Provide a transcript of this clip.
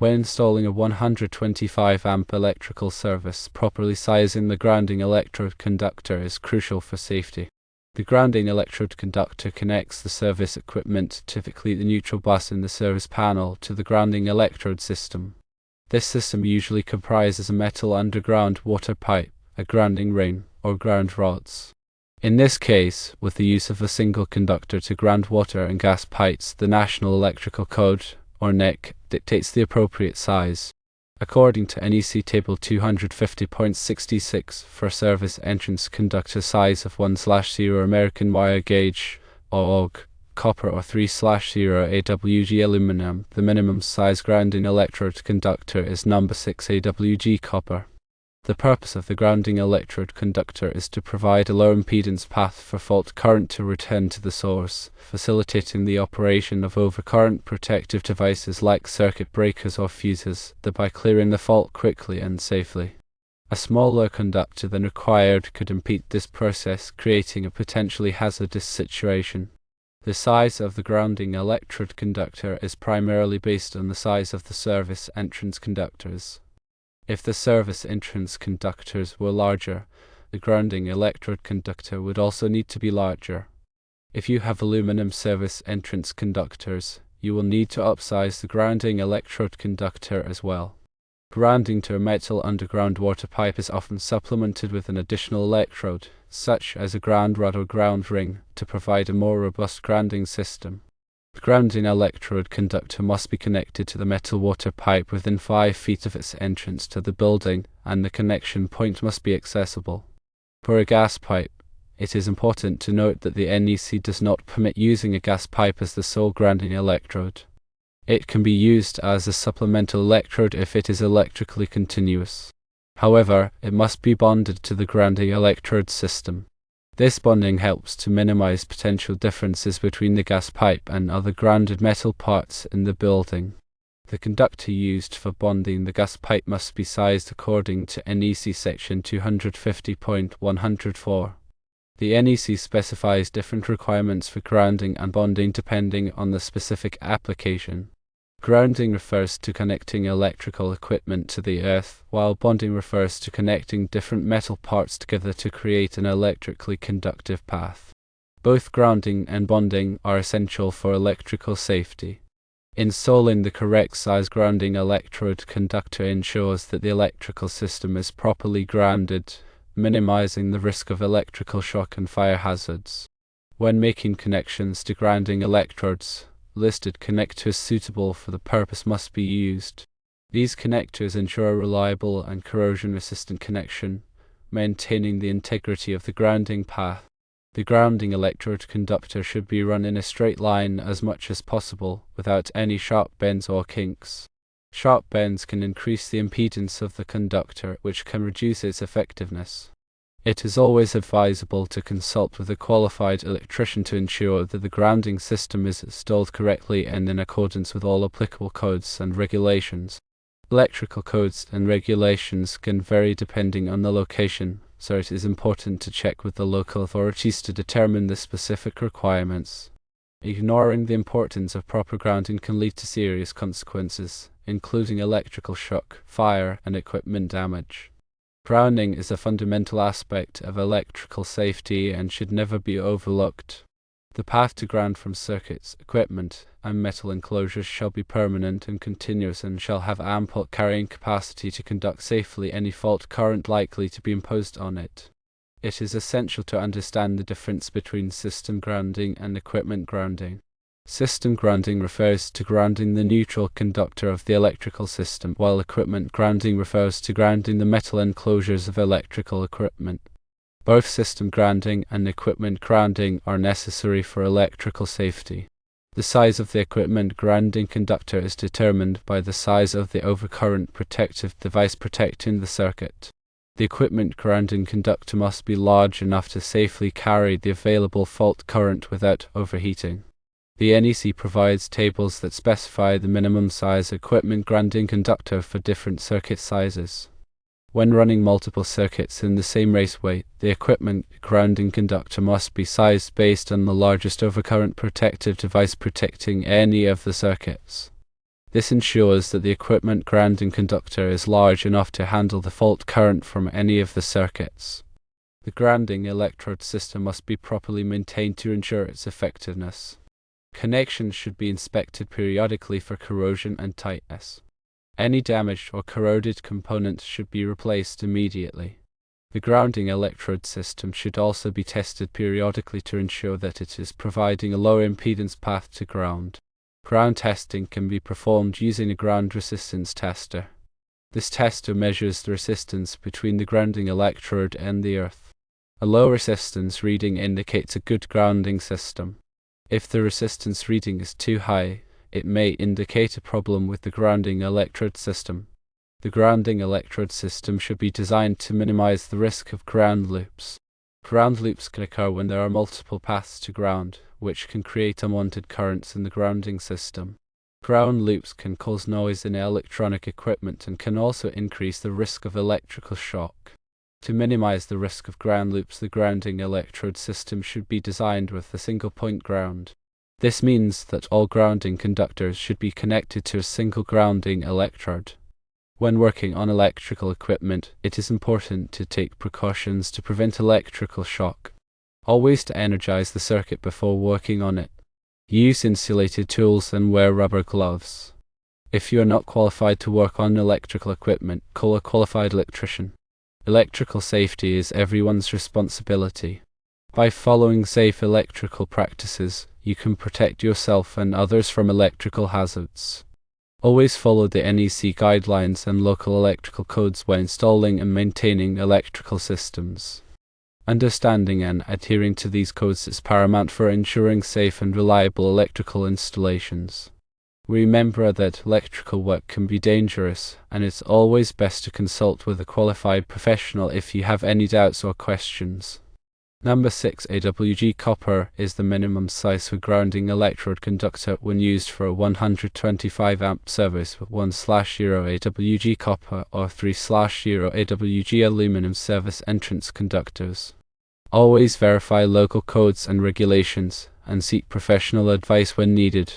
When installing a 125 amp electrical service, properly sizing the grounding electrode conductor is crucial for safety. The grounding electrode conductor connects the service equipment, typically the neutral bus in the service panel, to the grounding electrode system. This system usually comprises a metal underground water pipe, a grounding ring, or ground rods. In this case, with the use of a single conductor to ground water and gas pipes, the National Electrical Code, or NEC, dictates the appropriate size. According to NEC Table 250.66, for service entrance conductor size of 1/0 American wire gauge, or AUG, copper, or 3/0 AWG aluminum, the minimum size grounding electrode conductor is number 6 AWG copper. The purpose of the grounding electrode conductor is to provide a low impedance path for fault current to return to the source, facilitating the operation of overcurrent protective devices like circuit breakers or fuses, thereby clearing the fault quickly and safely. A smaller conductor than required could impede this process, creating a potentially hazardous situation. The size of the grounding electrode conductor is primarily based on the size of the service entrance conductors. If the service entrance conductors were larger, the grounding electrode conductor would also need to be larger. If you have aluminum service entrance conductors, you will need to upsize the grounding electrode conductor as well. Grounding to a metal underground water pipe is often supplemented with an additional electrode, such as a ground rod or ground ring, to provide a more robust grounding system. The grounding electrode conductor must be connected to the metal water pipe within 5 feet of its entrance to the building, and the connection point must be accessible. For a gas pipe, it is important to note that the NEC does not permit using a gas pipe as the sole grounding electrode. It can be used as a supplemental electrode if it is electrically continuous. However, it must be bonded to the grounding electrode system. This bonding helps to minimize potential differences between the gas pipe and other grounded metal parts in the building. The conductor used for bonding the gas pipe must be sized according to NEC section 250.104. The NEC specifies different requirements for grounding and bonding depending on the specific application. Grounding refers to connecting electrical equipment to the earth, while bonding refers to connecting different metal parts together to create an electrically conductive path. Both grounding and bonding are essential for electrical safety. Installing the correct size grounding electrode conductor ensures that the electrical system is properly grounded, minimizing the risk of electrical shock and fire hazards. When making connections to grounding electrodes, listed connectors suitable for the purpose must be used. These connectors ensure a reliable and corrosion-resistant connection, maintaining the integrity of the grounding path. The grounding electrode conductor should be run in a straight line as much as possible, without any sharp bends or kinks. Sharp bends can increase the impedance of the conductor, which can reduce its effectiveness. It is always advisable to consult with a qualified electrician to ensure that the grounding system is installed correctly and in accordance with all applicable codes and regulations. Electrical codes and regulations can vary depending on the location, so it is important to check with the local authorities to determine the specific requirements. Ignoring the importance of proper grounding can lead to serious consequences, including electrical shock, fire, and equipment damage. Grounding is a fundamental aspect of electrical safety and should never be overlooked. The path to ground from circuits, equipment, and metal enclosures shall be permanent and continuous and shall have ample carrying capacity to conduct safely any fault current likely to be imposed on it. It is essential to understand the difference between system grounding and equipment grounding. System grounding refers to grounding the neutral conductor of the electrical system, while equipment grounding refers to grounding the metal enclosures of electrical equipment. Both system grounding and equipment grounding are necessary for electrical safety. The size of the equipment grounding conductor is determined by the size of the overcurrent protective device protecting the circuit. The equipment grounding conductor must be large enough to safely carry the available fault current without overheating. The NEC provides tables that specify the minimum size equipment grounding conductor for different circuit sizes. When running multiple circuits in the same raceway, the equipment grounding conductor must be sized based on the largest overcurrent protective device protecting any of the circuits. This ensures that the equipment grounding conductor is large enough to handle the fault current from any of the circuits. The grounding electrode system must be properly maintained to ensure its effectiveness. Connections should be inspected periodically for corrosion and tightness. Any damaged or corroded components should be replaced immediately. The grounding electrode system should also be tested periodically to ensure that it is providing a low impedance path to ground. Ground testing can be performed using a ground resistance tester. This tester measures the resistance between the grounding electrode and the earth. A low resistance reading indicates a good grounding system. If the resistance reading is too high, it may indicate a problem with the grounding electrode system. The grounding electrode system should be designed to minimize the risk of ground loops. Ground loops can occur when there are multiple paths to ground, which can create unwanted currents in the grounding system. Ground loops can cause noise in electronic equipment and can also increase the risk of electrical shock. To minimize the risk of ground loops, the grounding electrode system should be designed with a single point ground. This means that all grounding conductors should be connected to a single grounding electrode. When working on electrical equipment, it is important to take precautions to prevent electrical shock. Always to energize the circuit before working on it. Use insulated tools and wear rubber gloves. If you are not qualified to work on electrical equipment, call a qualified electrician. Electrical safety is everyone's responsibility. By following safe electrical practices, you can protect yourself and others from electrical hazards. Always follow the NEC guidelines and local electrical codes when installing and maintaining electrical systems. Understanding and adhering to these codes is paramount for ensuring safe and reliable electrical installations. Remember that electrical work can be dangerous, and it's always best to consult with a qualified professional if you have any doubts or questions. Number 6. AWG copper is the minimum size for grounding electrode conductor when used for a 125 amp service with 1/0 AWG copper or 3/0 AWG aluminum service entrance conductors. Always verify local codes and regulations, and seek professional advice when needed.